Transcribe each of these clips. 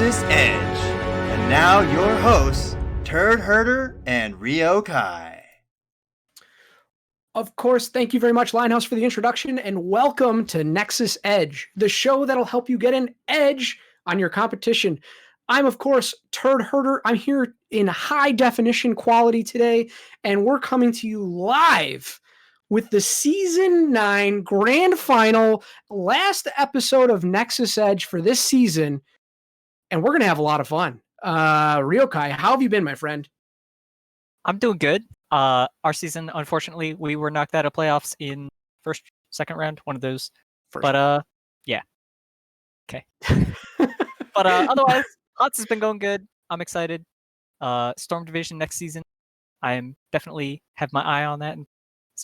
Nexus Edge. And now your hosts, Turd Herder and Ryo Kai. Of course, thank you very much, Linehouse, for the introduction, and welcome to Nexus Edge, the show that'll help you get an edge on your competition. I'm, of course, Turd Herder. I'm here in high definition quality today, and we're coming to you live with the Season 9 Grand Final, last episode of Nexus Edge for this season, and we're going to have a lot of fun. Ryo Kai, how have you been, my friend? I'm doing good. Our season, unfortunately, we were knocked out of playoffs in second round, one of those. Yeah. Okay. But otherwise, Hots has been going good. I'm excited. Storm Division next season. I am definitely have my eye on that. And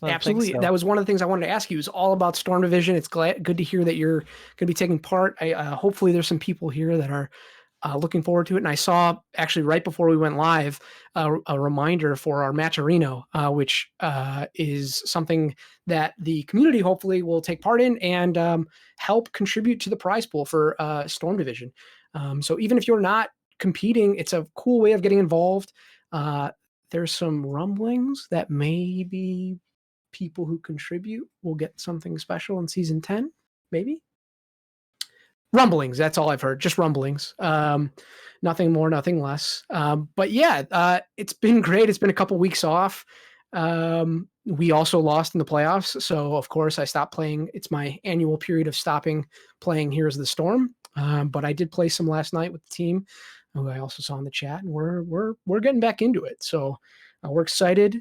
absolutely. Things, so. That was one of the things I wanted to ask you. Is all about Storm Division. It's good to hear that you're going to be taking part. Hopefully there's some people here that are looking forward to it. And I saw actually right before we went live a reminder for our Matcherino, which is something that the community hopefully will take part in and help contribute to the prize pool for Storm Division. So even if you're not competing, it's a cool way of getting involved. There's some rumblings that maybe people who contribute will get something special in season 10, maybe. Rumblings, that's all I've heard, just rumblings. Nothing more, nothing less. But yeah, it's been great. It's been a couple weeks off. We also lost in the playoffs, so of course I stopped playing. It's my annual period of stopping playing Here's the Storm. But I did play some last night with the team, who I also saw in the chat, and we're getting back into it. So we're excited,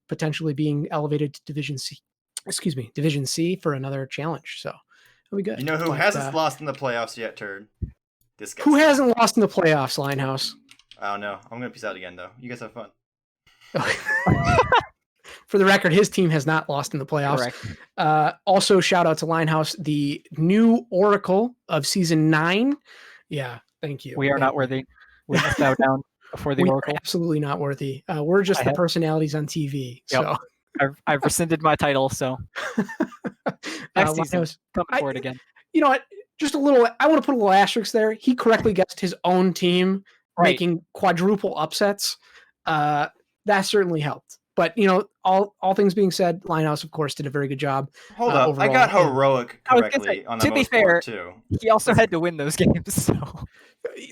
potentially being elevated to Division C for another challenge. So it'll be good. You know who hasn't lost in the playoffs yet, Turd? This guy. Who hasn't lost in the playoffs, Linehouse? I don't know. I'm gonna peace out again though. You guys have fun. For the record, his team has not lost in the playoffs. Also, shout out to Linehouse, the new Oracle of Season 9. Yeah, thank you. We are not worthy. We must bow down before the Oracle. Absolutely not worthy. We're just the personalities on TV. Yep. So I've rescinded my title. So next season, coming for it again. You know what? Just a little. I want to put a little asterisk there. He correctly guessed his own team making quadruple upsets. That certainly helped. But, you know, all things being said, Linehouse, of course, did a very good job. Hold up. Overall. I got heroic correctly on the most part, too. He also had to win those games. So.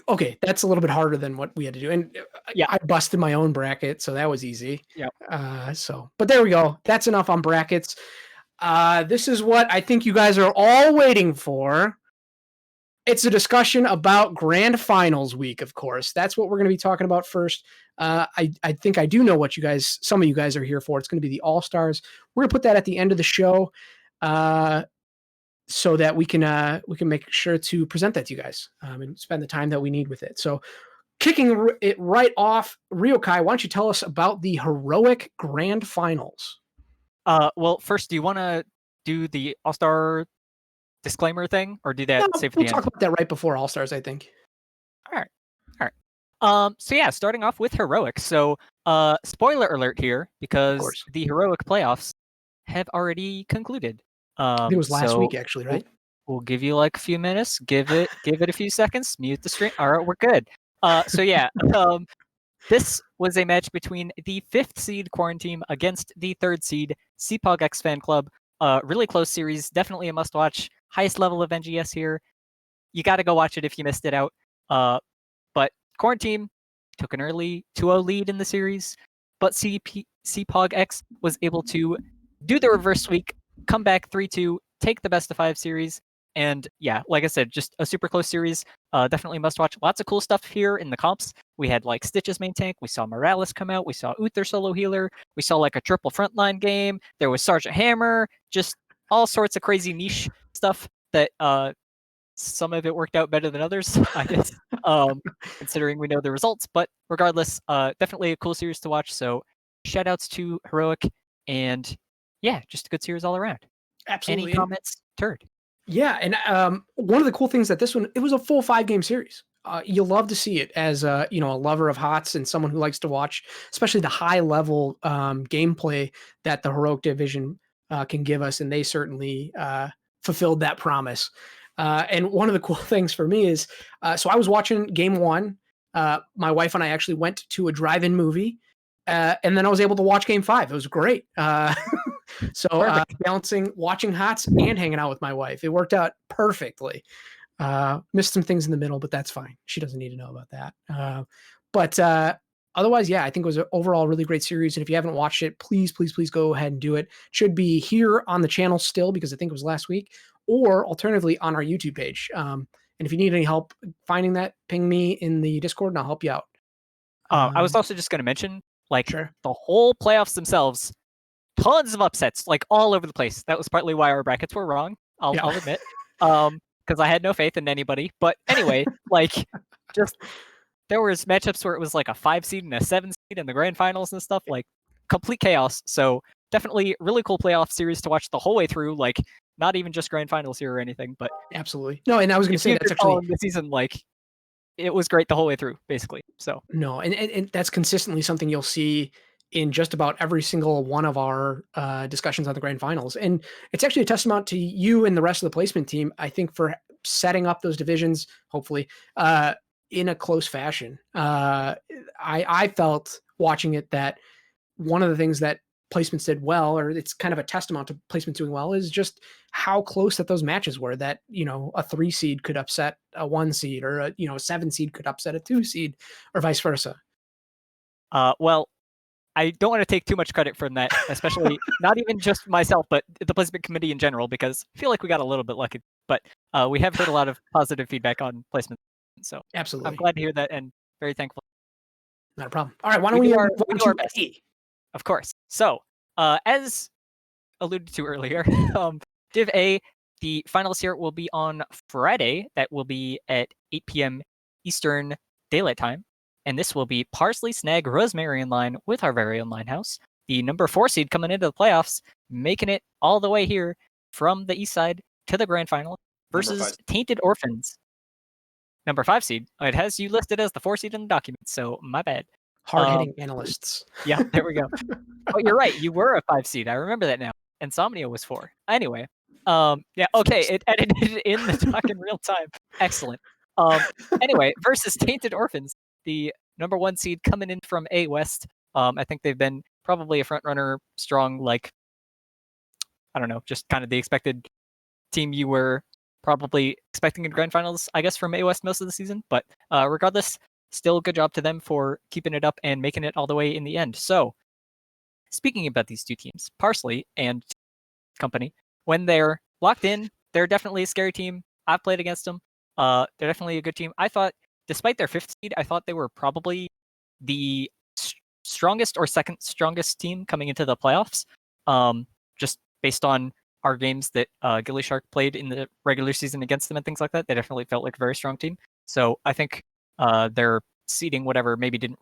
Okay, that's a little bit harder than what we had to do. And yeah, I busted my own bracket, so that was easy. Yeah. But there we go. That's enough on brackets. This is what I think you guys are all waiting for. It's a discussion about Grand Finals week, of course. That's what we're going to be talking about first. I think I do know what some of you guys are here for. It's going to be the All-Stars. We're going to put that at the end of the show so that we can make sure to present that to you guys and spend the time that we need with it. So kicking it right off, Ryo Kai, why don't you tell us about the Heroic Grand Finals? Well, first, do you want to do the All-Star disclaimer thing, or do that save for the end? We'll talk about that right before All-Stars, I think. All right. So yeah, starting off with Heroic. So spoiler alert here, because the Heroic playoffs have already concluded. It was last week, actually, right? We'll give you like a few minutes. Give it a few seconds. Mute the stream. All right, we're good. So yeah, this was a match between the 5th seed Quarantine against the 3rd seed CPOG X Fan Club. Really close series. Definitely a must-watch. Highest level of NGS here. You got to go watch it if you missed it out. But Quarantine took an early 2-0 lead in the series, but CPOG X was able to do the reverse sweep, come back 3-2, take the best of 5 series, and yeah, like I said, just a super close series. Definitely must watch. Lots of cool stuff here in the comps. We had like Stitch's main tank. We saw Morales come out. We saw Uther solo healer. We saw like a triple frontline game. There was Sergeant Hammer. Just all sorts of crazy niche stuff that some of it worked out better than others, I guess, considering we know the results. But regardless, definitely a cool series to watch. So shout outs to Heroic, and yeah, just a good series all around. Absolutely. Any comments, Turd? Yeah, and one of the cool things that this one, it was a full 5-game series. You'll love to see it as a lover of HOTS and someone who likes to watch, especially the high level gameplay that the Heroic Division can give us, and they certainly fulfilled that promise. And one of the cool things for me is, so I was watching game one. My wife and I actually went to a drive-in movie, and then I was able to watch game 5. It was great. So balancing watching Hots and hanging out with my wife, it worked out perfectly. Missed some things in the middle, but that's fine. She doesn't need to know about that. But otherwise, yeah, I think it was an overall really great series. And if you haven't watched it, please, please, please go ahead and do it. It should be here on the channel still, because I think it was last week, or alternatively on our YouTube page. And if you need any help finding that, ping me in the Discord and I'll help you out. I was also just going to mention, like, Sure. the whole playoffs themselves, tons of upsets, like, all over the place. That was partly why our brackets were wrong, I'll admit, because I had no faith in anybody. But anyway, like, just there was matchups where it was like a 5 seed and a 7 seed in the grand finals and stuff, like complete chaos. So definitely really cool playoff series to watch the whole way through. Like, not even just grand finals here or anything, but absolutely. No, and I was going to say that's actually the season, like, it was great the whole way through, basically. So no, and that's consistently something you'll see in just about every single one of our discussions on the grand finals. And it's actually a testament to you and the rest of the placement team, I think, for setting up those divisions, hopefully, in a close fashion. I felt watching it that one of the things that placements did well, or it's kind of a testament to placements doing well, is just how close that those matches were. That, a 3 seed could upset a 1 seed, or a 7 seed could upset a 2 seed, or vice versa. Well, I don't want to take too much credit from that, especially not even just myself, but the placement committee in general, because I feel like we got a little bit lucky. But we have heard a lot of positive feedback on placement, so Absolutely, I'm glad to hear that and very thankful. Not a problem. All right, why don't we move on to best? A? Of course. So, as alluded to earlier, Div A, the finals here will be on Friday. That will be at 8 p.m. Eastern Daylight Time. And this will be Parsley, Snag, Rosemary in line with our very own Linehouse. The number 4 seed coming into the playoffs, making it all the way here from the east side to the grand final versus Tainted Orphans. Number 5 seed. It has you listed as the 4 seed in the document, so my bad. Hard-hitting analysts. Yeah, there we go. But you're right. You were a 5 seed. I remember that now. Insomnia was 4. Anyway, yeah, okay. It edited in the doc in real time. Excellent. Anyway, versus Tainted Orphans, the number 1 seed coming in from A West. I think they've been probably a front runner, strong, like, I don't know, just kind of the expected team you were probably expecting in grand finals, I guess, from A West most of the season. But regardless, still good job to them for keeping it up and making it all the way in the end. So, speaking about these two teams, Parsley and company, when they're locked in, they're definitely a scary team. I've played against them. They're definitely a good team. I thought, despite their 5th seed, I thought they were probably the strongest or second strongest team coming into the playoffs. Just based on our games that Gilly Shark played in the regular season against them and things like that, they definitely felt like a very strong team. So I think their seeding, whatever, maybe didn't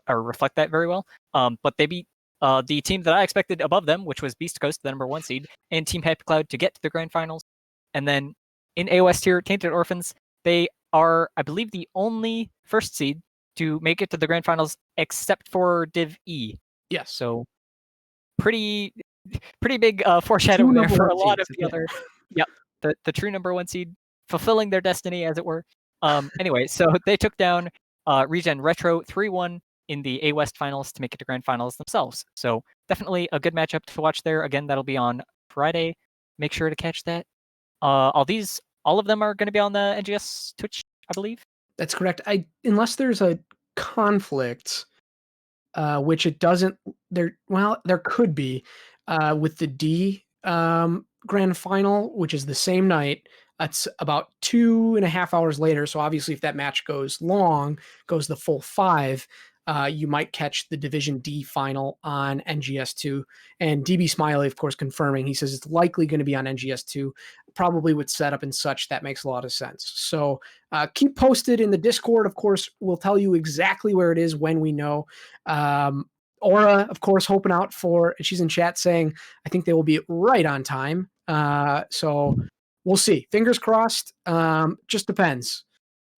reflect that very well. But they beat the team that I expected above them, which was Beast Coast, the number 1 seed, and Team Happy Cloud to get to the grand finals. And then in A West here, Tainted Orphans, they are, I believe, the only 1st seed to make it to the grand finals except for Div E. Yes. So pretty big foreshadowing there for a lot of the other. Yep, the true number 1 seed fulfilling their destiny, as it were. Anyway, so they took down Regen Retro 3-1 in the A West finals to make it to grand finals themselves. So definitely a good matchup to watch there. Again, that'll be on Friday. Make sure to catch that. All of them are going to be on the NGS Twitch, I believe. That's correct. Unless there's a conflict, which it doesn't. There could be with the D grand final, which is the same night. It's about 2.5 hours later. So obviously, if that match goes long, goes the full 5, you might catch the Division D final on NGS2. And DB Smiley, of course, confirming. He says it's likely going to be on NGS2, probably with setup and such. That makes a lot of sense. So keep posted in the Discord. Of course, we'll tell you exactly where it is when we know. Aura, of course, hoping out for, she's in chat saying, I think they will be right on time. So we'll see. Fingers crossed. Just depends.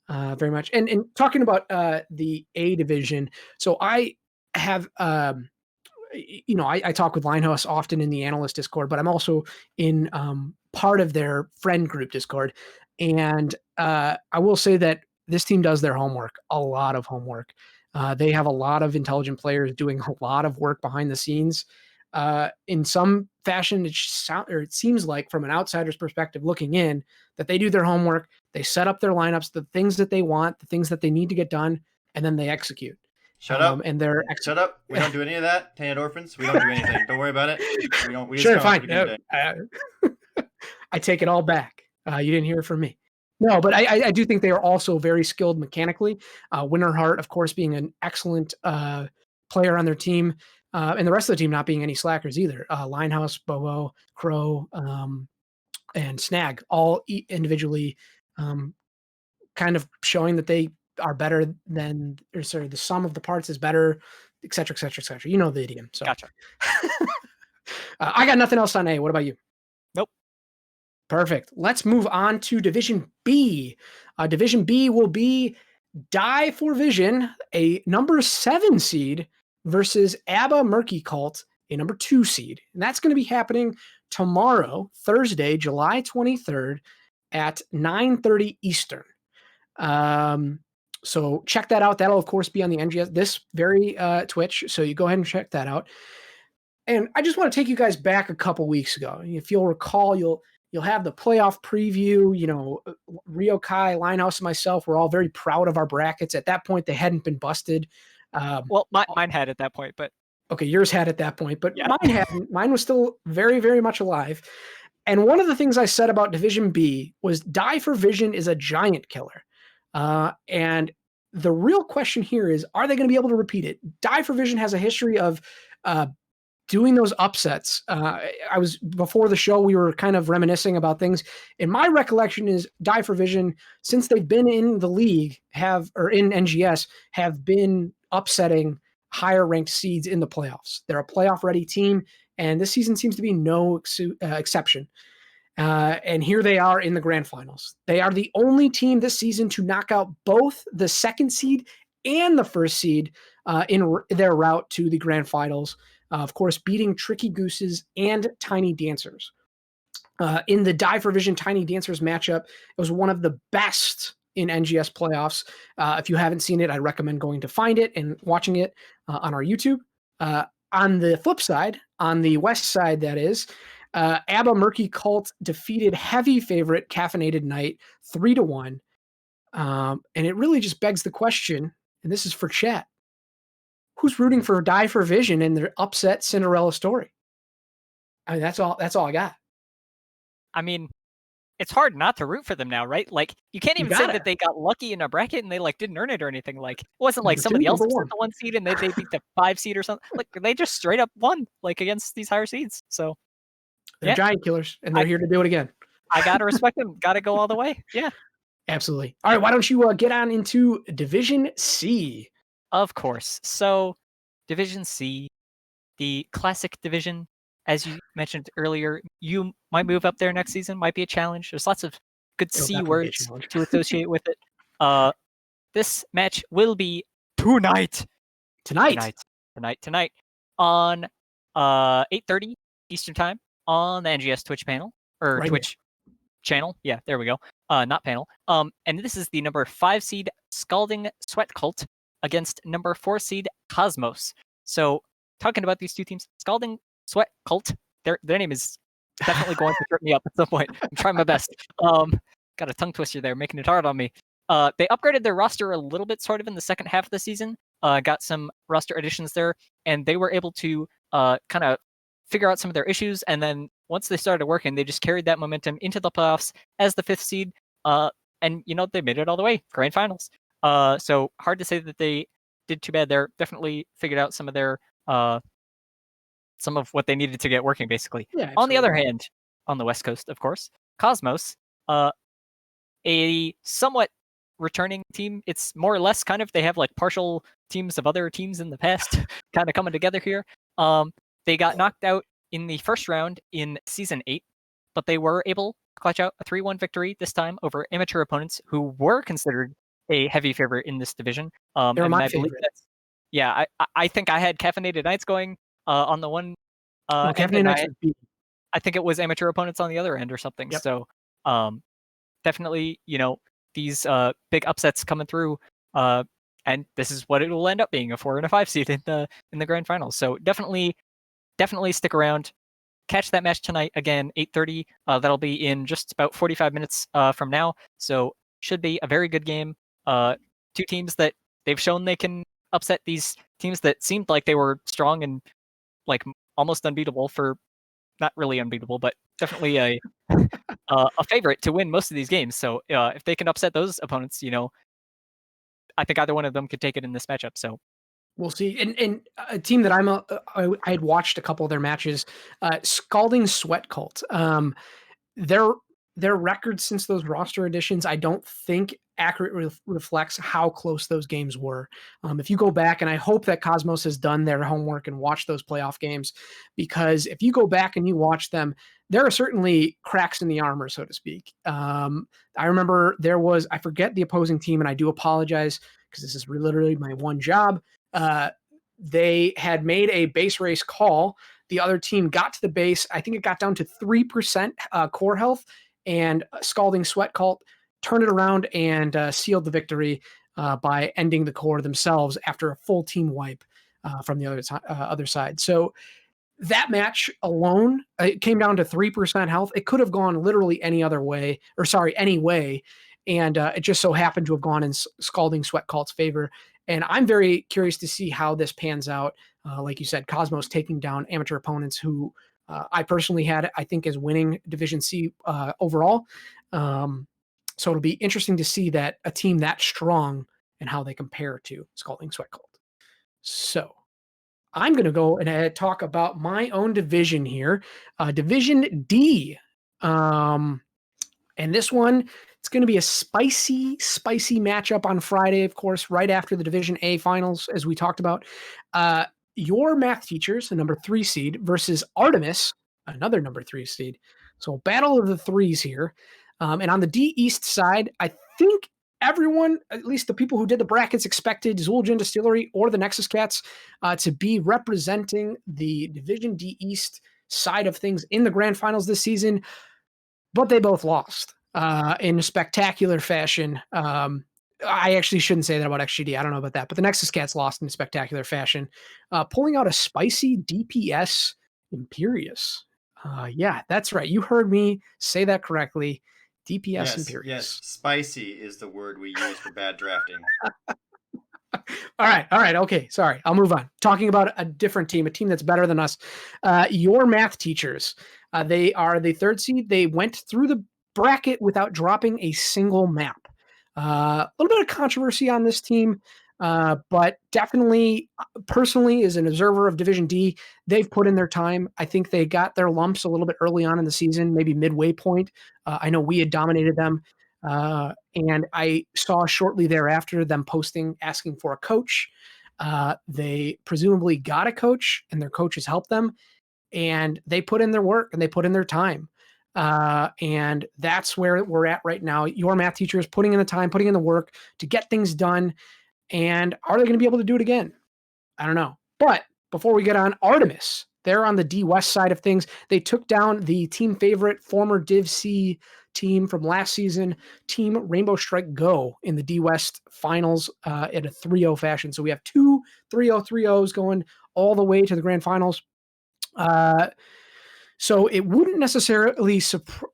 Very much. And talking about the A division, so I have, I talk with Linehouse often in the analyst Discord, but I'm also in part of their friend group Discord. And I will say that this team does their homework, a lot of homework. They have a lot of intelligent players doing a lot of work behind the scenes. In some fashion, it seems like from an outsider's perspective looking in that they do their homework, they set up their lineups, the things that they want, the things that they need to get done, and then they execute. Shut up. And they're Shut up. We don't do any of that. Tainted Orphans. We don't do anything. Don't worry about it. We don't. We sure, just fine. I take it all back. You didn't hear it from me. No, but I do think they are also very skilled mechanically. Winterhart, of course, being an excellent player on their team, and the rest of the team not being any slackers either. Linehouse, Bobo, Crow, and Snag, all individually kind of showing that they are better than, or sorry, the sum of the parts is better, et cetera, et cetera, et cetera. You know the idiom. So. Gotcha. I got nothing else on A. What about you? Nope. Perfect. Let's move on to Division B. Division B will be Die for Vision, a number 7 seed, versus ABBA Murky Cult, a number 2 seed. And that's going to be happening tomorrow, Thursday, July 23rd at 9:30 Eastern. So check that out. That'll, of course, be on the NGS, this very Twitch. So you go ahead and check that out. And I just want to take you guys back a couple weeks ago. If you'll recall, you'll have the playoff preview. You know, Rio Kai, Linehouse, and myself were all very proud of our brackets. At that point, they hadn't been busted. Well, mine had at that point, but okay, yours had at that point, but yeah. Mine hadn't. Mine was still very, very much alive. And one of the things I said about Division B was Die for Vision is a giant killer. And the real question here is, are they going to be able to repeat it? Die for Vision has a history of doing those upsets. I was, before the show, we were kind of reminiscing about things. And my recollection is Die for Vision, since they've been in the league, or in NGS, have been upsetting higher ranked seeds in the playoffs. They're a playoff ready team, and this season seems to be no exception. And here they are in the grand finals. They are the only team this season to knock out both the 2nd seed and the 1st seed in their route to the grand finals. Of course, beating Tricky Gooses and Tiny Dancers. In the Die for Vision Tiny Dancers matchup, it was one of the best in NGS playoffs. If you haven't seen it, I recommend going to find it and watching it on our YouTube. On the flip side, on the west side, that is, ABBA Murky Cult defeated heavy favorite Caffeinated Night 3-1. And it really just begs the question, and this is for chat, who's rooting for Die for Vision in their upset Cinderella story? I mean, that's all I got. I mean, it's hard not to root for them now, right? Like, you can't even say that they got lucky in a bracket and they like didn't earn it or anything. Like, it wasn't like somebody else was the 1 seed and they beat the 5 seed or something. Like, they just straight up won, like, against these higher seeds. So they're giant killers, and they're here to do it again. I gotta respect them. Gotta go all the way. Yeah, absolutely. All right, why don't you get on into Division C? Of course. So, Division C, the classic division, as you mentioned earlier, you might move up there next season. Might be a challenge. There's lots of good C words to associate with it. This match will be tonight on 8:30 Eastern Time on the NGS Twitch panel, or right Twitch channel. Yeah, there we go. Not panel. And this is the number 5 seed Scalding Sweat Cult against number 4 seed Cosmos. So, talking about these two teams, Scalding Sweat Cult, their name is definitely going to trip me up at some point. I'm trying my best. Got a tongue twister there, making it hard on me. They upgraded their roster a little bit, sort of, in the second half of the season. Got some roster additions there, and they were able to kind of figure out some of their issues. And then once they started working, they just carried that momentum into the playoffs as the 5th seed. And they made it all the way, grand finals. So hard to say that they did too bad there. Definitely figured out some of their some of what they needed to get working, basically. Yeah, on the other hand, on the West Coast, of course, Cosmos, a somewhat returning team. It's more or less kind of, they have like partial teams of other teams in the past kind of coming together here. They got knocked out in the first round in Season 8, but they were able to clutch out a 3-1 victory this time over amateur opponents who were considered a heavy favorite in this division. They're my favorite. I think I had Caffeinated Nights going on the one. Caffeinated Nights I think it was amateur opponents on the other end or something. Yep. So definitely, these big upsets coming through. And this is what it will end up being, a 4 and a 5 seed in the grand finals. So definitely stick around. Catch that match tonight again, 8:30. That'll be in just about 45 minutes from now. So should be a very good game. Two teams that they've shown they can upset these teams that seemed like they were strong and like almost unbeatable for not really unbeatable, but definitely a favorite to win most of these games. So if they can upset those opponents, I think either one of them could take it in this matchup. So we'll see. And a team that I had watched a couple of their matches, Scalding Sweat Cult. Their record since those roster additions, I don't think accurately reflects how close those games were. If you go back, and I hope that Cosmos has done their homework and watched those playoff games, because if you go back and you watch them, there are certainly cracks in the armor, so to speak. I remember I forget the opposing team, and I do apologize because this is literally my one job. They had made a base race call. The other team got to the base. I think it got down to 3% core health, and Scalding Sweat Cult turned it around and sealed the victory by ending the core themselves after a full team wipe from the other side. So that match alone, it came down to 3% health. It could have gone literally any way. And it just so happened to have gone in Scalding Sweat Cult's favor. And I'm very curious to see how this pans out. Like you said, Cosmos taking down amateur opponents who I personally had, I think, as winning Division C overall. So it'll be interesting to see that a team that strong and how they compare to Scalding Sweat Cult. So I'm going to go and talk about my own division here, Division D. And this one, it's going to be a spicy matchup on Friday, of course, right after the Division A finals, as we talked about. Your math teachers, a number 3 seed, versus Artemis, another number 3 seed. So battle of the threes here. And on the D East side, I think everyone, at least the people who did the brackets, expected Zul'jin Distillery or the Nexus Cats to be representing the Division D East side of things in the grand finals this season, but they both lost in spectacular fashion. I actually shouldn't say that about XGD. I don't know about that, but the Nexus Cats lost in spectacular fashion, pulling out a spicy DPS Imperious. Yeah, that's right. You heard me say that correctly. DPS Imperious. Yes, spicy is the word we use for bad drafting. All right. Okay, sorry. I'll move on. Talking about a different team, a team that's better than us. Your math teachers. They are the 3rd seed. They went through the bracket without dropping a single map. A little bit of controversy on this team, but definitely, personally, as an observer of Division D, they've put in their time. I think they got their lumps a little bit early on in the season, maybe midway point. I know we had dominated them. And I saw shortly thereafter them posting, asking for a coach. They presumably got a coach, and their coaches helped them. And they put in their work and they put in their time. And that's where we're at right now. Your math teacher is putting in the time, putting in the work to get things done. And are they going to be able to do it again? I don't know. But before we get on, Artemis, they're on the D West side of things. They took down the team favorite, former Div C team from last season, Team Rainbow Strike Go, in the D West finals in a 3-0 fashion. So we have 2 3-0-3-0s going all the way to the grand finals. So it wouldn't necessarily,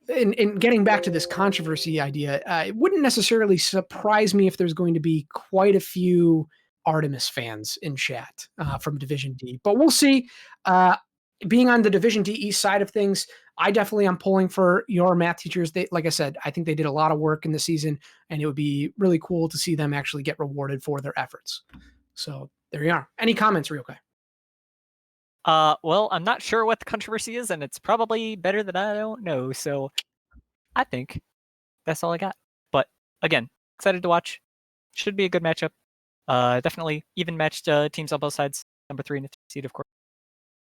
in getting back to this controversy idea, it wouldn't necessarily surprise me if there's going to be quite a few Artemis fans in chat from Division D. But we'll see. Being on the Division D East side of things, I definitely am pulling for your math teachers. They, like I said, I think they did a lot of work in the season, and it would be really cool to see them actually get rewarded for their efforts. So there you are. Any comments, Ryokai? Well, I'm not sure what the controversy is, and it's probably better that I don't know. So I think that's all I got. But again, excited to watch. Should be a good matchup. Definitely even matched teams on both sides. Number 3 and the 3 seed, of course.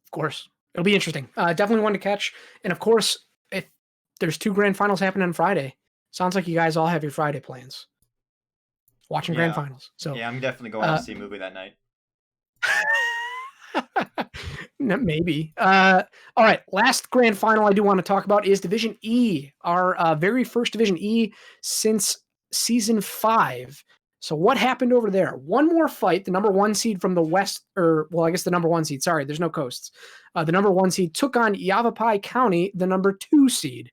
Of course. It'll be interesting. Definitely one to catch. And of course, if there's 2 grand finals happening on Friday, sounds like you guys all have your Friday plans. Watching grand finals. So yeah, I'm definitely going to see a movie that night. Maybe. All right. Last grand final I do want to talk about is Division E, our very first Division E since season 5. So what happened over there? One more fight. The number 1 seed from the West, I guess the number 1 seed. Sorry, there's no coasts. The number 1 seed took on Yavapai County, the number 2 seed.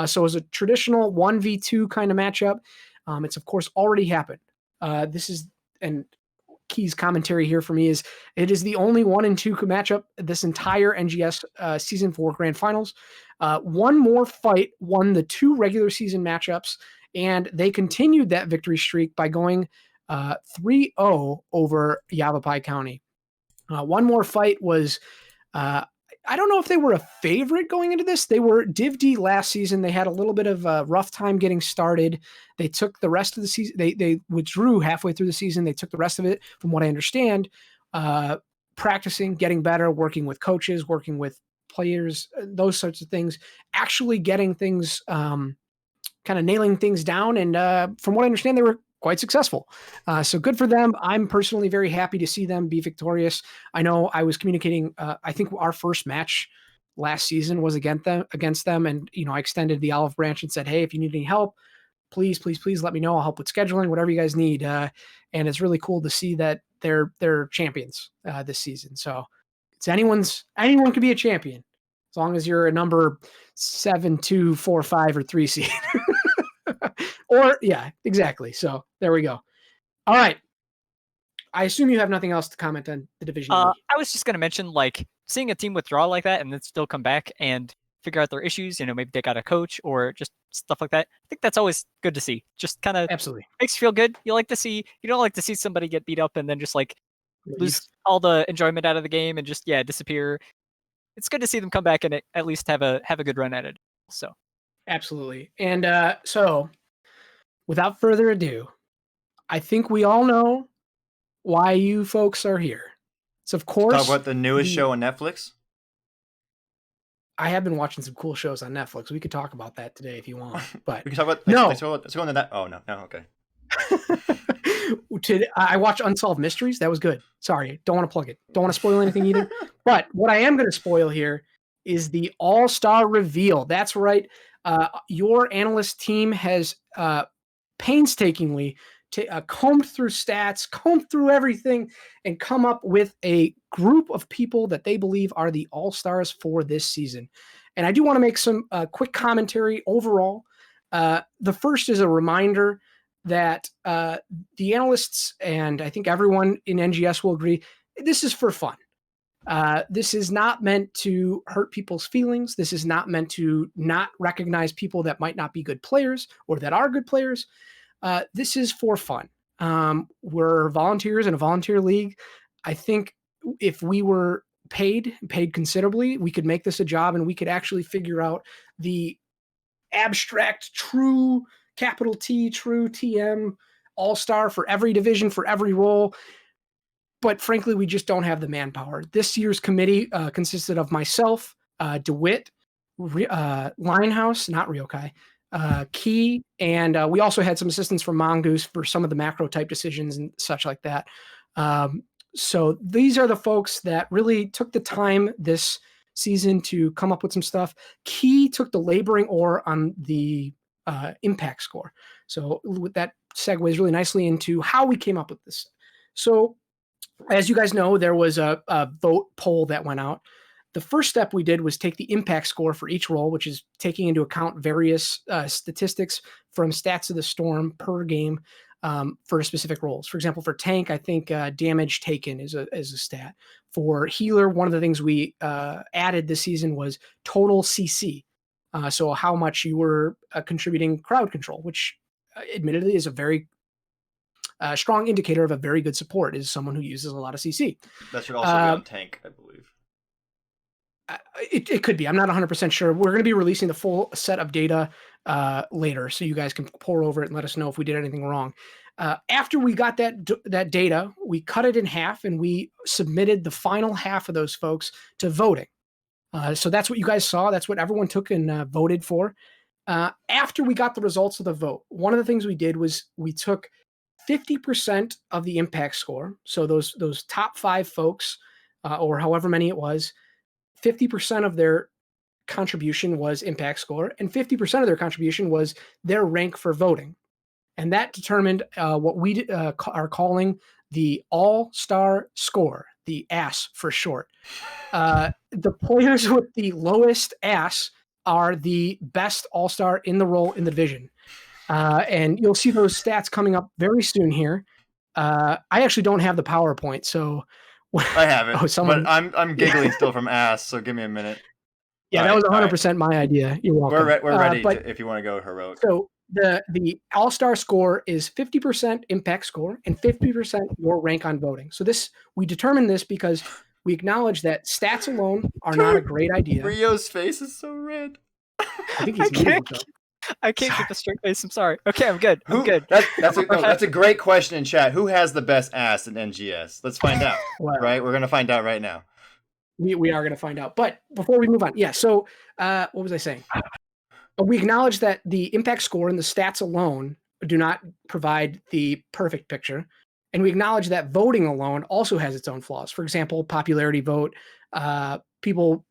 So it was a traditional 1v2 kind of matchup. It's of course already happened. And Key's commentary here for me is it is the only 1 and 2 matchup this entire NGS season 4 grand finals. One more fight won the 2 regular season matchups, and they continued that victory streak by going 3-0 over Yavapai County. One more fight was I don't know if they were a favorite going into this. They were Div D last season. They had a little bit of a rough time getting started. They took the rest of the season. They withdrew halfway through the season. They took the rest of it, from what I understand, practicing, getting better, working with coaches, working with players, those sorts of things, actually getting things, kind of nailing things down. And from what I understand, they were quite successful. So good for them. I'm personally very happy to see them be victorious. I know I was communicating, I think our first match last season was against them. And, I extended the olive branch and said, hey, if you need any help, please let me know. I'll help with scheduling, whatever you guys need. And it's really cool to see that they're champions this season. So anyone can be a champion as long as you're a number 7, 2, 4, 5, or 3 seed. Or yeah, exactly. So there we go. All right. I assume you have nothing else to comment on the Division E. I was just going to mention, seeing a team withdraw like that and then still come back and figure out their issues, maybe they got a coach or just stuff like that. I think that's always good to see. Just kind of absolutely makes you feel good. You don't like to see somebody get beat up and then just lose all the enjoyment out of the game and just disappear. It's good to see them come back and at least have a good run at it. So absolutely. And so without further ado, I think we all know why you folks are here. So of course, talk about the newest show on Netflix. I have been watching some cool shows on Netflix. We could talk about that today if you want. But we can talk about let's go into that. Oh no, okay. I watched Unsolved Mysteries. That was good. Sorry, don't want to plug it. Don't want to spoil anything either. But what I am going to spoil here is the All-Star reveal. That's right. Your analyst team has painstakingly combed through stats, combed through everything, and come up with a group of people that they believe are the All-Stars for this season. And I do want to make some quick commentary overall. The first is a reminder that the analysts, and I think everyone in NGS will agree, this is for fun. This is not meant to hurt people's feelings. This is not meant to not recognize people that might not be good players or that are good players. This is for fun. We're volunteers in a volunteer league. I think if we were paid considerably, we could make this a job and we could actually figure out the abstract, true, capital T, true TM, all-star for every division, for every role. But frankly, we just don't have the manpower. This year's committee consisted of myself, DeWitt, Linehouse, not Ryokai, Key, and we also had some assistance from Mongoose for some of the macro type decisions and such like that. So these are the folks that really took the time this season to come up with some stuff. Key took the laboring ore on the impact score. So that segues really nicely into how we came up with this. So as you guys know, there was a vote poll that went out. The first step we did was take the impact score for each role, which is taking into account various statistics from Stats of the Storm per game for specific roles. For example, for tank, I think damage taken is a stat. For healer, one of the things we added this season was total CC. So how much you were contributing crowd control, which admittedly is a very strong indicator of a very good support, is someone who uses a lot of CC. That should also be on tank, I believe. It could be. I'm not 100% sure. We're going to be releasing the full set of data later, so you guys can pore over it and let us know if we did anything wrong. After we got that data, we cut it in half and we submitted the final half of those folks to voting. So that's what you guys saw. That's what everyone took and voted for. After we got the results of the vote, one of the things we did was we took 50% of the impact score. So those top 5 folks, or however many it was, 50% of their contribution was impact score, and 50% of their contribution was their rank for voting. And that determined what we are calling the All-Star score, the ASS for short. The players with the lowest ASS are the best All-Star in the role in the division. And you'll see those stats coming up very soon here. I actually don't have the PowerPoint, so I have it, someone, but I'm giggling still from ass, so give me a minute. Yeah, that was 100% my idea. You're welcome. We're ready if you want to go heroic. So the All-Star score is 50% impact score and 50% your rank on voting. So we determined this because we acknowledge that stats alone are not a great idea. Rio's face is so red. I think he's I can't keep a straight face. I'm sorry. Okay, I'm good. That's a great question in chat. Who has the best ass in NGS? Let's find out. Right, we're gonna find out right now. We are going to find out. But before we move on, so what was I saying? We acknowledge that the impact score and the stats alone do not provide the perfect picture. And we acknowledge that voting alone also has its own flaws. For example, popularity vote, people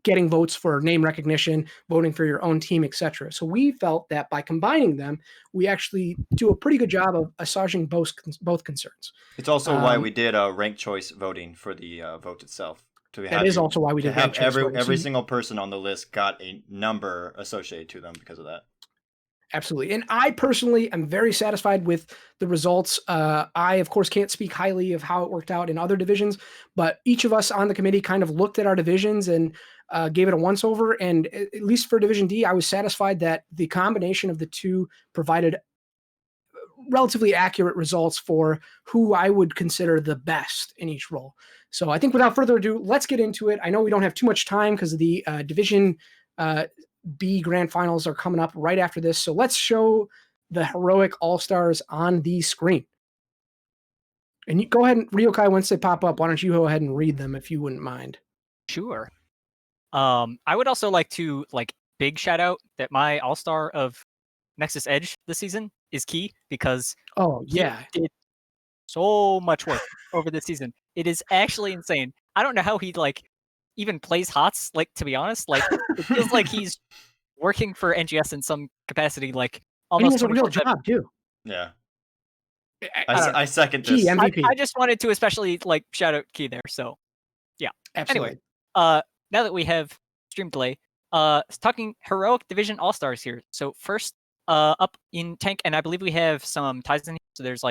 getting votes for name recognition, voting for your own team, etc. So we felt that by combining them, we actually do a pretty good job of assuaging both concerns. It's also why we did ranked choice voting for the vote itself. That is also why we did have every single person on the list got a number associated to them because of that. Absolutely. And I personally am very satisfied with the results. I, of course, can't speak highly of how it worked out in other divisions, but each of us on the committee kind of looked at our divisions and gave it a once-over. And at least for Division D, I was satisfied that the combination of the two provided relatively accurate results for who I would consider the best in each role. So I think without further ado, let's get into it. I know we don't have too much time because the Division B Grand Finals are coming up right after this. So let's show the heroic All-Stars on the screen. And you go ahead and Ryokai, once they pop up, why don't you go ahead and read them if you wouldn't mind? Sure. I would also like to big shout out that my All-Star of Nexus Edge this season is Key because he did so much work over this season. It is actually insane. I don't know how he even plays HOTS, to be honest. It feels like he's working for NGS in some capacity, almost. And he has a real job too. Yeah. I second this. Key MVP. I just wanted to especially shout out Key there. So yeah. Absolutely. Anyway, now that we have stream delay, talking heroic division all-stars here. So first up in tank, and I believe we have some ties in here. So there's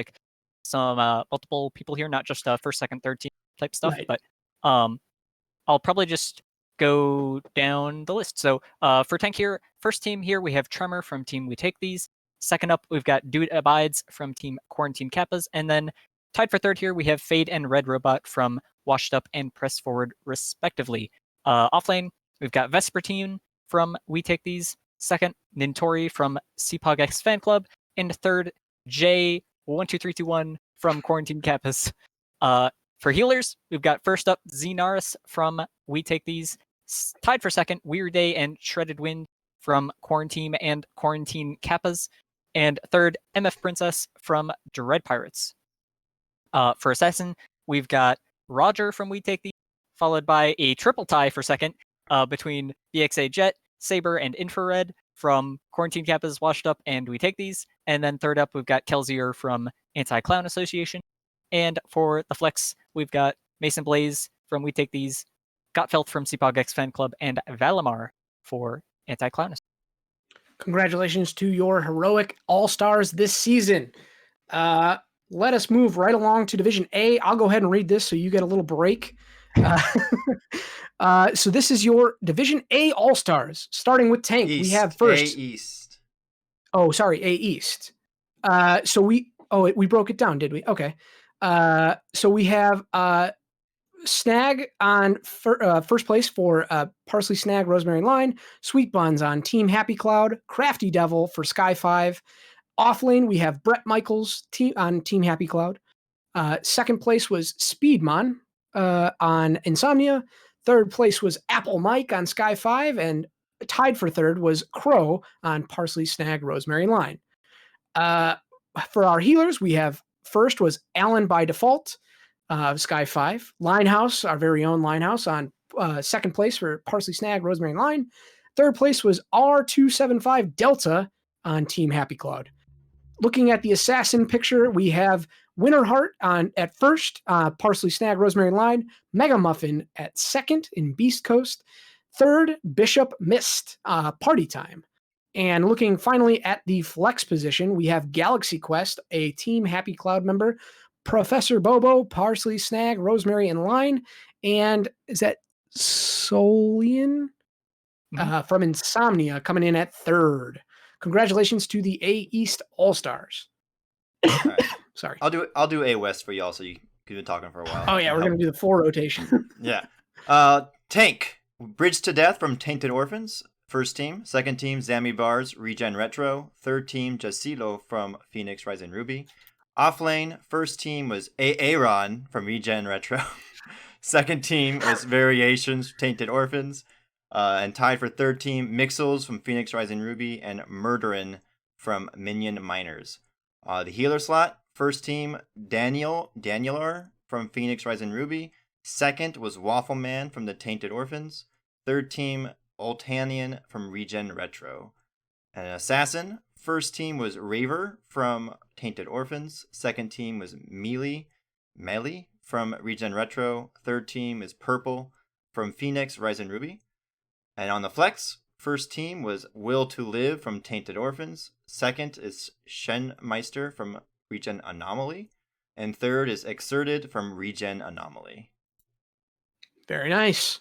some multiple people here, not just first, second, third team type stuff. Right. But I'll probably just go down the list. So for tank here, first team here, we have Tremor from team We Take These. Second up, we've got Dude Abides from team Quarantine Kappas. And then tied for third here, we have Fade and Red Robot from Washed Up and Press Forward, respectively. Offlane, we've got Vespertine from We Take These. Second, Nintori from CPOG X Fan Club. And third, J12321 from Quarantine Kappas. For healers, we've got first up Zenaris from We Take These. Tied for second, Weird Day and Shredded Wind from Quarantine and Quarantine Kappas. And third, MF Princess from Dread Pirates. For assassin, we've got Roger from We Take These, followed by a triple tie for second between BXA Jet, Saber, and Infrared from Quarantine Kappas, Washed Up, and We Take These. And then third up, we've got Kelsier from Anti-Clown Association. And for the flex, we've got Mason Blaze from We Take These, Gottfeld from CPOG X Fan Club, and Valimar for Anti-Clown. Congratulations to your heroic all-stars this season. Let us move right along to Division A. I'll go ahead and read this so you get a little break. So this is your Division A all-stars, starting with tank. East. We have first A East. Oh, sorry, A East. So we broke it down, did we? Okay. So we have Snag on first place for Parsley Snag, Rosemary Line. Sweet Buns on Team Happy Cloud. Crafty Devil for Sky 5. Offlane, we have Brett Michaels on Team Happy Cloud. Second place was Speedmon on Insomnia. Third place was Apple Mike on Sky 5. And tied for third was Crow on Parsley Snag, Rosemary Line. For our healers, we have first was Alan by Default, Sky 5. Linehouse, our very own Linehouse on second place for Parsley Snag, Rosemary and Line. Third place was R275 Delta on Team Happy Cloud. Looking at the assassin picture, we have Winterheart at first, Parsley Snag, Rosemary and Line, Mega Muffin at second in Beast Coast. Third, Bishop Mist, Party Time. And looking finally at the flex position, we have Galaxy Quest, a Team Happy Cloud member, Professor Bobo, Parsley Snag, Rosemary and Line, and is that Solian from Insomnia coming in at third. Congratulations to the A East All-Stars. Right. Sorry. I'll do A West for y'all, so you've been talking for a while. Oh yeah, we're gonna do the full rotation. Yeah. Tank, Bridge to Death from Tainted Orphans, first team. Second team, Zammy Bars, Regen Retro. Third team, Jasilo from Phoenix Rising Ruby. Offlane, first team was Aaron from Regen Retro. Second team was Variations, Tainted Orphans. And tied for third team, Mixels from Phoenix Rising Ruby and Murderin from Minion Miners. The healer slot, first team, Danielar from Phoenix Rising Ruby. Second was Waffle Man from the Tainted Orphans. Third team, Oltanian from Regen Retro. And assassin, first team was Raver from Tainted Orphans. Second team was Melee from Regen Retro. Third team is Purple from Phoenix Rising Ruby. And on the flex, first team was Will to Live from Tainted Orphans. Second is Shenmeister from Regen Anomaly. And third is Exerted from Regen Anomaly. Very nice.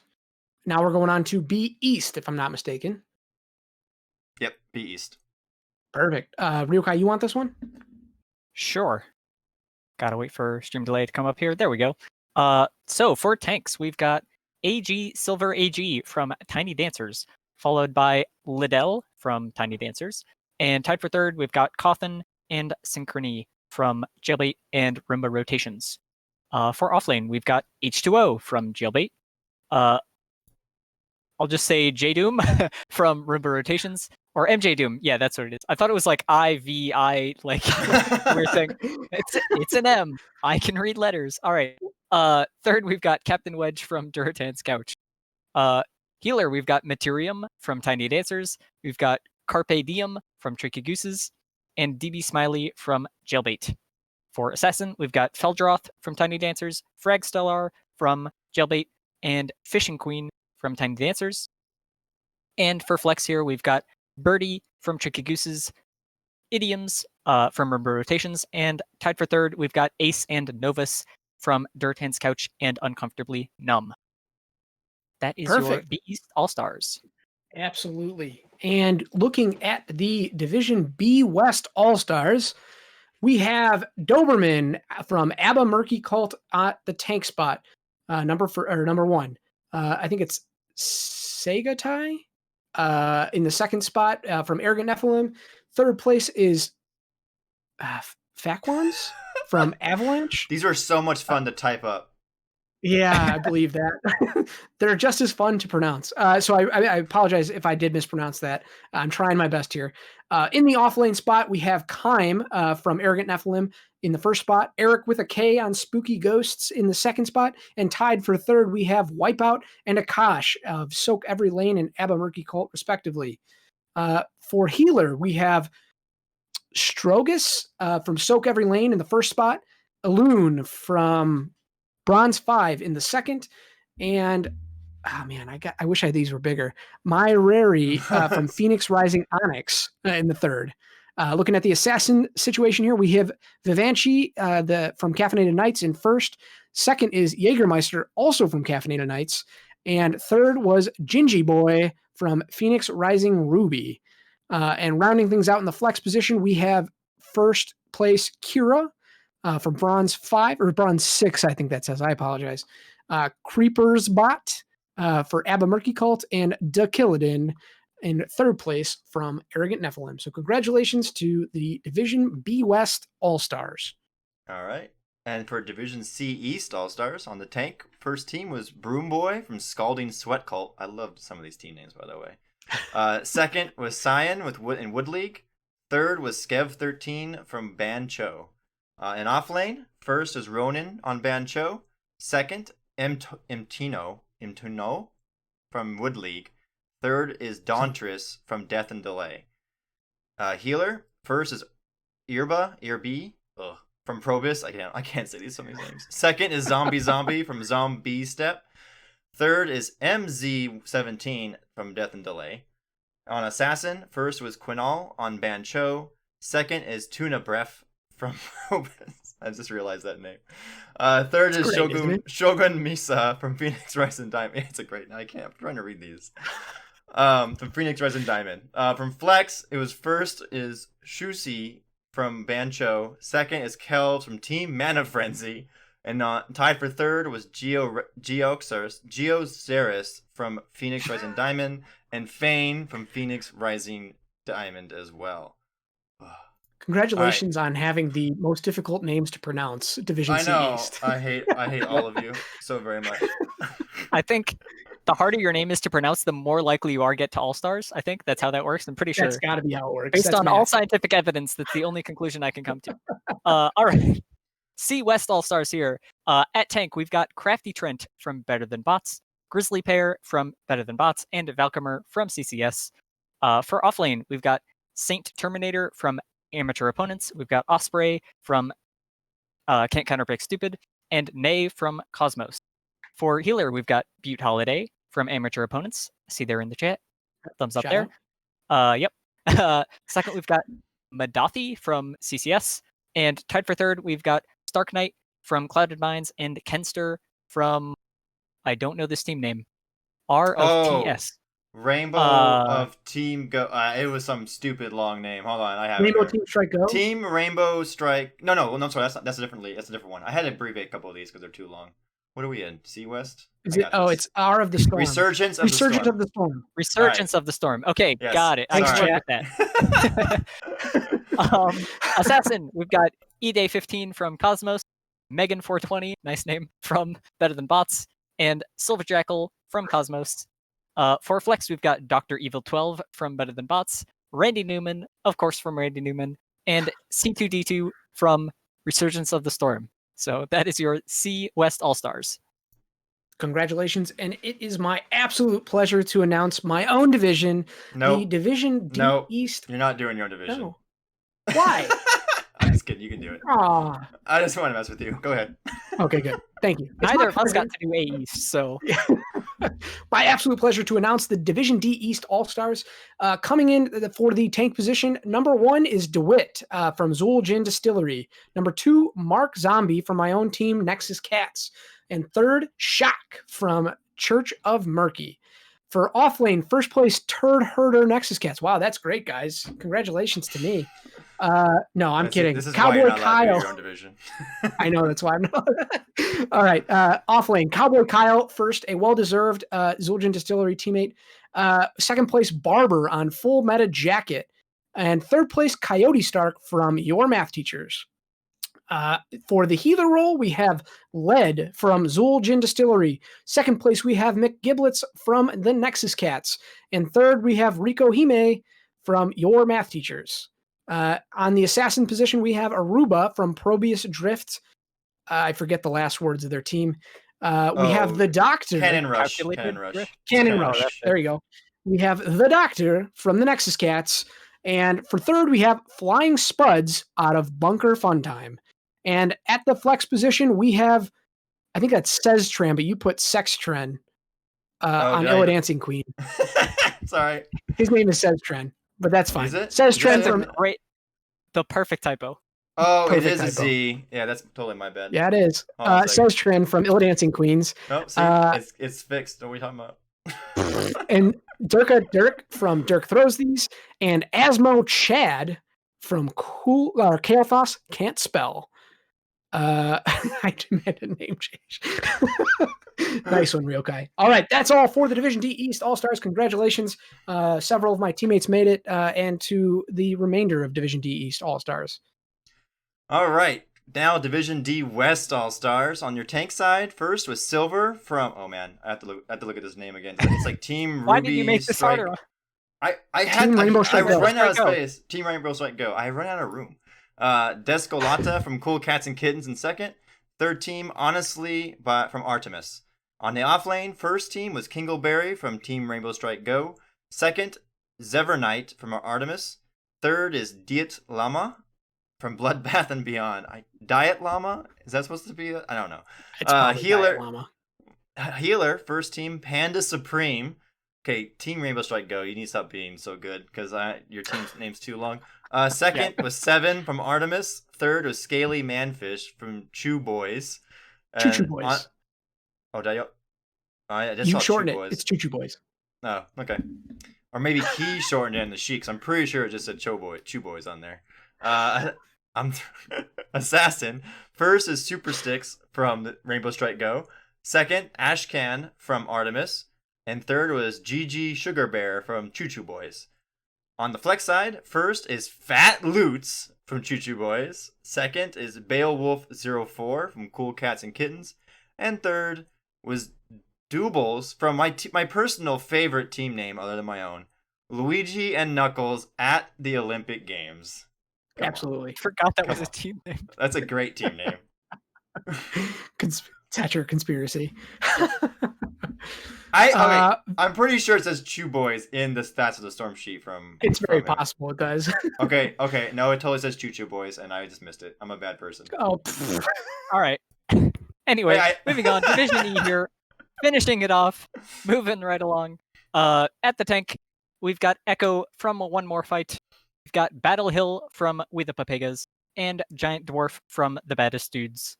Now we're going on to B East, if I'm not mistaken. Yep, B East. Perfect. Ryokai, you want this one? Sure. Gotta wait for stream delay to come up here. There we go. So for tanks, we've got AG Silver AG from Tiny Dancers, followed by Liddell from Tiny Dancers. And tied for third, we've got Cawthon and Synchrony from Jailbait and Roomba Rotations. For offlane, we've got H2O from Jailbait. I'll just say J-Doom from Roomba Rotations. Or MJ Doom. Yeah, that's what it is. I thought it was like IVI, like weird thing. It's an M. I can read letters. All right. Third, we've got Captain Wedge from Duratan's Couch. Healer, we've got Materium from Tiny Dancers. We've got Carpe Diem from Tricky Gooses. And DB Smiley from Jailbait. For Assassin, we've got Feldroth from Tiny Dancers. Fragstellar from Jailbait. And Fishing Queen from Tiny Dancers. And for Flex here, we've got Birdie from Tricky Gooses, Idioms from Roomba Rotations, and tied for third, we've got Ace and Novus from Durtan's Couch and Uncomfortably Numb. That is Perfect. Your East All-Stars. Absolutely. And looking at the Division B West All-Stars, we have Doberman from Abba Murky Cult at the tank spot, number one. I think it's Sagatai. In the second spot from Arrogant Nephilim. Third place is Fakwans from Avalanche. These were so much fun to type up. Yeah, I believe that. They're just as fun to pronounce. So I apologize if I did mispronounce that. I'm trying my best here. In the offlane spot, we have Kime from Arrogant Nephilim in the first spot. Eric with a K on Spooky Ghosts in the second spot. And tied for third, we have Wipeout and Akash of Soak Every Lane and Abba Murky Cult, respectively. For healer, we have Strogus from Soak Every Lane in the first spot. Aloon from Bronze 5 in the second, and I wish these were bigger. My Rary from Phoenix Rising Onyx in the third. Looking at the assassin situation here, we have Vivanchi from Caffeinated Nights in first. Second is Jägermeister, also from Caffeinated Nights, and third was Gingy Boy from Phoenix Rising Ruby. And rounding things out in the flex position, we have first place Kira. From Bronze 5 or Bronze 6, I think that says. I apologize. Creeper's Bot for Abba Murky Cult and Dakilladin in third place from Arrogant Nephilim. So congratulations to the Division B West All-Stars. All right. And for Division C East All-Stars on the tank, first team was Broom Boy from Scalding Sweat Cult. I loved some of these team names, by the way. Second was Cyan in Wood League. Third was Skev13 from Ban Cho. In offlane, first is Ronin on Ban Cho. Second, Mtino Imtuno from Wood League. Third is Dauntress from Death and Delay. Healer, first is Irby from Probus. I can't say these so many names. Second is Zombie from Zombie Step. Third is MZ17 from Death and Delay. On Assassin, first was Quinal on Bancho. Second is Tuna Breath from Probus. I just realized that name. Third is great, Shogun Misa from Phoenix Rising Diamond. It's a great name. I'm trying to read these. From Phoenix Rising Diamond. From Flex, it was first is Shusi from Bancho. Second is Kel from Team Mana Frenzy. And tied for third was Geozaris from Phoenix Rising Diamond. And Fane from Phoenix Rising Diamond as well. Congratulations on having the most difficult names to pronounce, Division C East. I hate all of you so very much. I think the harder your name is to pronounce, the more likely you are to get to All-Stars. I think that's how that works. I'm pretty sure. That's got to be how it works. Based on all scientific evidence, that's the only conclusion I can come to. All right. C West All-Stars here. At Tank, we've got Crafty Trent from Better Than Bots, Grizzly Pear from Better Than Bots, and Valkymer from CCS. For Offlane, we've got Saint Terminator from Amateur Opponents. We've got Osprey from Can't Counterbreak Stupid, and Nay from Cosmos. For Healer, we've got Butte Holiday from Amateur Opponents. See there in the chat. Thumbs up there. Yep. Second, we've got Madathi from CCS. And tied for third, we've got Stark Knight from Clouded Minds and Kenster from, I don't know this team name, R of TS. Rainbow of Team Go. It was some stupid long name. Hold on, I have Rainbow it. Team Strike Go. Team Rainbow Strike. No, I'm sorry. That's a different one. I had to abbreviate a couple of these because they're too long. What are we in? C West? Is it? Oh, it's R of the Storm. Resurgence of the Storm. Resurgence of the Storm. Okay, yes. Got it. Thanks, I can work with that. Assassin, we've got E-Day15 from Cosmos, Megan420, nice name, from Better Than Bots, and Silver Jackal from Cosmos. For Flex, we've got Dr. Evil 12 from Better Than Bots, Randy Newman, of course, from Randy Newman, and C2D2 from Resurgence of the Storm. So that is your C West All-Stars. Congratulations. And it is my absolute pleasure to announce my own division, the Division D East. You're not doing your own division. No. Why? I'm just kidding. You can do it. Aww. I just want to mess with you. Go ahead. Okay, good. Thank you. Neither of us got to do A East, so. My absolute pleasure to announce the Division D East All-Stars. Coming in for the tank position, number 1 is DeWitt from Zool Gin Distillery. Number 2, Mark Zombie from my own team, Nexus Cats. And third, Shock from Church of Murky. For Offlane, first place, Turd Herder Nexus Cats. Wow, that's great, guys. Congratulations to me. No, I'm kidding. This is Cowboy why you're not Kyle. your own division. I know, that's why I'm not. All right, Offlane, Cowboy Kyle, first, a well-deserved Zul'jin Distillery teammate. Second place, Barber on Full Meta Jacket. And third place, Coyote Stark from Your Math Teachers. For the healer role, we have Led from Zool Gin Distillery. Second place, we have Mick Giblets from the Nexus Cats. And third, we have Rico Hime from Your Math Teachers. On the assassin position, we have Aruba from Probius Drift. I forget the last words of their team. We have the Doctor. Cannon Rush. Cannon Rush. There you go. We have the Doctor from the Nexus Cats. And for third, we have Flying Spuds out of Bunker Fun Time. And at the flex position, we have, I think that's Seztran, but you put Sextren on Illa Dancing Queen. Sorry. His name is Seztran, but that's fine. Is it? Seztran from the perfect typo. Oh, it is a Z. Yeah, that's totally my bad. Yeah, it is. Seztran from Illa Dancing Queens. Nope, see, it's fixed. What are we talking about? And Dirk from Dirk Throws These, and Asmo Chad from Kael'thas Can't Spell. I demanded a name change. Nice one, Ryokai. All right, that's all for the Division D East All-Stars. Congratulations. Several of my teammates made it, and to the remainder of Division D East All-Stars. All right, now Division D West All-Stars. On your tank side, first was Silver from, oh man, I have to look at his name again. It's like Team Ruby. Why did you make this harder? I ran out of space. Team Rainbow Strike Go. I ran out of room. Descolata from Cool Cats and Kittens in second. Third team, Honestly, from Artemis. On the off lane, first team was Kingleberry from Team Rainbow Strike Go. Second, Zevernite from Artemis. Third is Diet Lama from Bloodbath and Beyond. Diet Llama? Is that supposed to be? I don't know. It's probably Healer. Diet Llama. Healer, first team, Panda Supreme. Okay, Team Rainbow Strike Go. You need to stop being so good because your team's name's too long. Second was Seven from Artemis. Third was Scaly Manfish from Chew Boys. Choo Boys. I just You saw shorten Chew it. Boys. It's Choo Boys. Oh, okay. Or maybe he shortened it in the sheet, 'cause I'm pretty sure it just said Chew Boys on there. I'm Assassin. First is Super Sticks from Rainbow Strike Go. Second, Ashcan from Artemis. And third was GG Sugar Bear from Choo Choo Boys. On the flex side, first is Fat Loots from Choo Choo Boys. Second is Beowulf04 from Cool Cats and Kittens. And third was Doobles from my personal favorite team name other than my own, Luigi and Knuckles at the Olympic Games. Absolutely. Forgot that was a team name. That's a great team name. Thatcher conspiracy. I'm pretty sure it says Chew Boys in the Stats of the Storm sheet from. It's very from possible it does. Okay. No, it totally says Choo Choo Boys, and I just missed it. I'm a bad person. Oh. All right. Anyway, moving on. Division E here. Finishing it off. Moving right along. At the tank, we've got Echo from One More Fight. We've got Battle Hill from We the Papegas. And Giant Dwarf from The Baddest Dudes.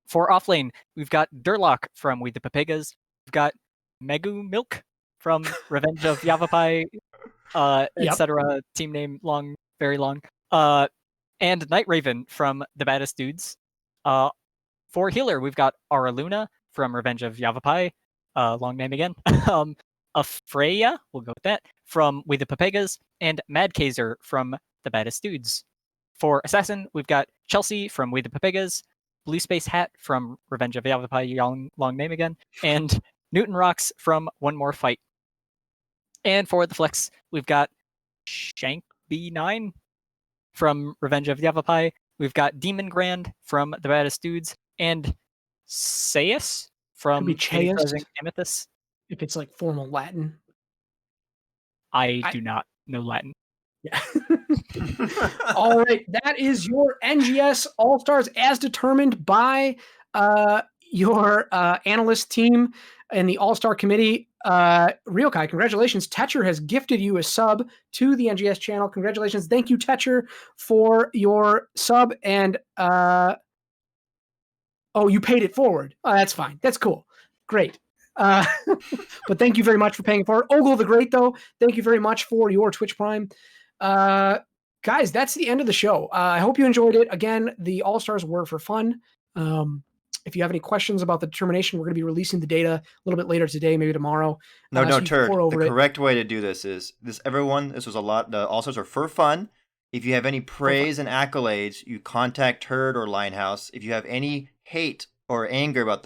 For offlane, we've got Durlock from We the Papegas. We've got Megu Milk from Revenge of Yavapai, etc. Team name long, very long. And Night Raven from The Baddest Dudes. For healer, we've got Aura Luna from Revenge of Yavapai, long name again. Afreya, we'll go with that, from We the Papegas, and Mad Kaiser from The Baddest Dudes. For assassin, we've got Chelsea from We the Papegas, Blue Space Hat from Revenge of Yavapai, long name again, and Newton Rocks from One More Fight. And for the flex, we've got Shank B9 from Revenge of Yavapai. We've got Demon Grand from The Baddest Dudes, and Sayus from Amethyst. If it's like formal Latin. I do not know Latin. Yeah. All right. That is your NGS All-Stars as determined by your analyst team and the All-Star Committee. Ryokai, congratulations. Tetcher has gifted you a sub to the NGS channel. Congratulations. Thank you, Tetcher, for your sub. And you paid it forward. Oh, that's fine. That's cool. Great. But thank you very much for paying it forward. Ogle the Great, though, thank you very much for your Twitch Prime. Guys, that's the end of the show. I hope you enjoyed it. Again, the All-Stars were for fun. If you have any questions about the determination, we're going to be releasing the data a little bit later today, maybe tomorrow. Turd. The correct way to do this is this. Everyone, this was a lot. The All-Stars are for fun. If you have any praise and accolades, you contact Turd or Linehouse. If you have any hate or anger about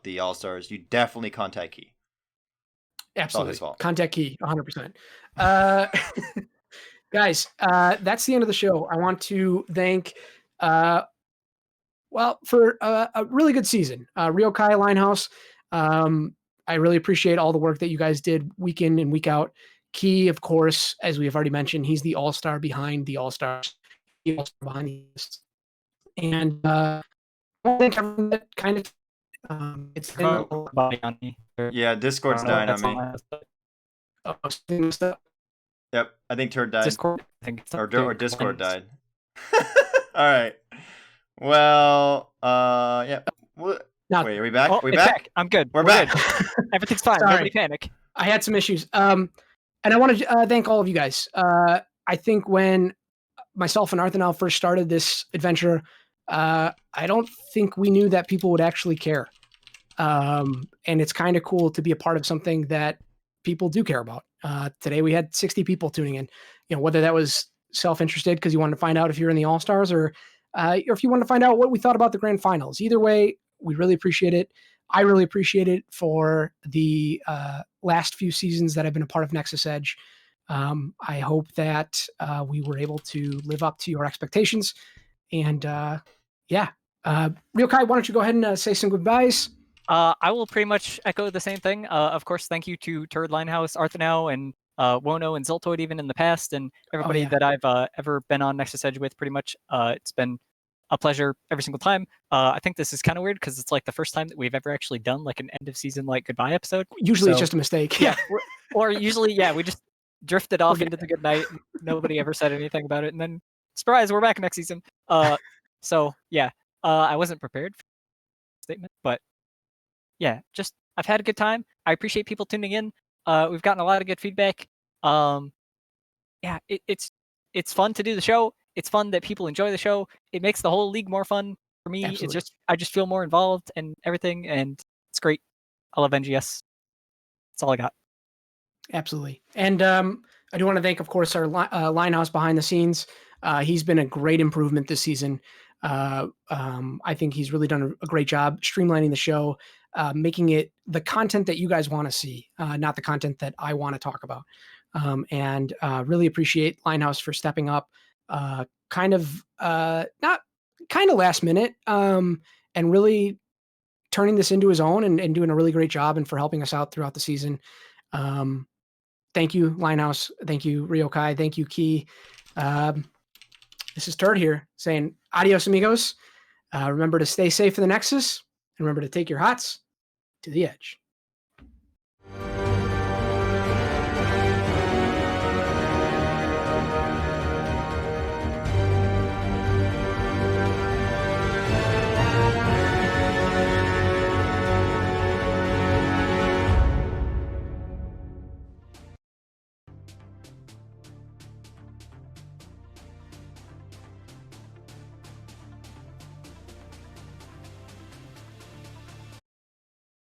the All-Stars, you definitely contact Key. Absolutely. It's all his fault. Contact Key, 100%. Guys, that's the end of the show. I want to thank, for a really good season. Ryokai, Linehouse, I really appreciate all the work that you guys did week in and week out. Key, of course, as we have already mentioned, he's the all-star behind the all-stars. Behind the list. And I think everyone that kind of it's been yeah, Discord's dying on me. Yep, I think Turd died. Discord, I think or Discord died. All right. Well, yeah. Wait, are we back? We back? I'm good. We're back. Good. Everything's fine. Sorry. Nobody panic. I had some issues. And I want to thank all of you guys. I think when myself and Arthanel first started this adventure, I don't think we knew that people would actually care. And it's kind of cool to be a part of something that people do care about. Today we had 60 people tuning in, whether that was self-interested because you wanted to find out if you're in the All-Stars or if you wanted to find out what we thought about the grand finals. Either way, we really appreciate it. I really appreciate it for the last few seasons that I've been a part of Nexus Edge. I hope that we were able to live up to your expectations. And Ryokai, why don't you go ahead and say some goodbyes? I will pretty much echo the same thing. Of course, thank you to Turd Linehouse, Arthanow, and Wono and Zoltoid even in the past, and everybody yeah. that I've ever been on Nexus Edge with. Pretty much, it's been a pleasure every single time. I think this is kind of weird because it's like the first time that we've ever actually done like an end of season like goodbye episode. Usually it's So, just a mistake. yeah, or usually we just drifted off into the good night. And nobody ever said anything about it, and then surprise, we're back next season. So yeah, I wasn't prepared for the statement, but yeah, just I've had a good time. I appreciate people tuning in. We've gotten a lot of good feedback. Um, yeah, it's fun to do the show. It's fun that people enjoy the show. It makes the whole league more fun for me. Absolutely. I just feel more involved and everything, and it's great. I love NGS. That's all I got. Absolutely. And I do want to thank, of course, our Linehouse behind the scenes. He's been a great improvement this season. I think he's really done a great job streamlining the show, making it the content that you guys want to see, not the content that I want to talk about. And really appreciate Linehouse for stepping up, not kind of last minute, and really turning this into his own and doing a really great job and for helping us out throughout the season. Thank you, Linehouse. Thank you, Ryokai. Thank you, Key. This is Turd here saying adios, amigos. Remember to stay safe in the Nexus, and remember to take your hots to the edge.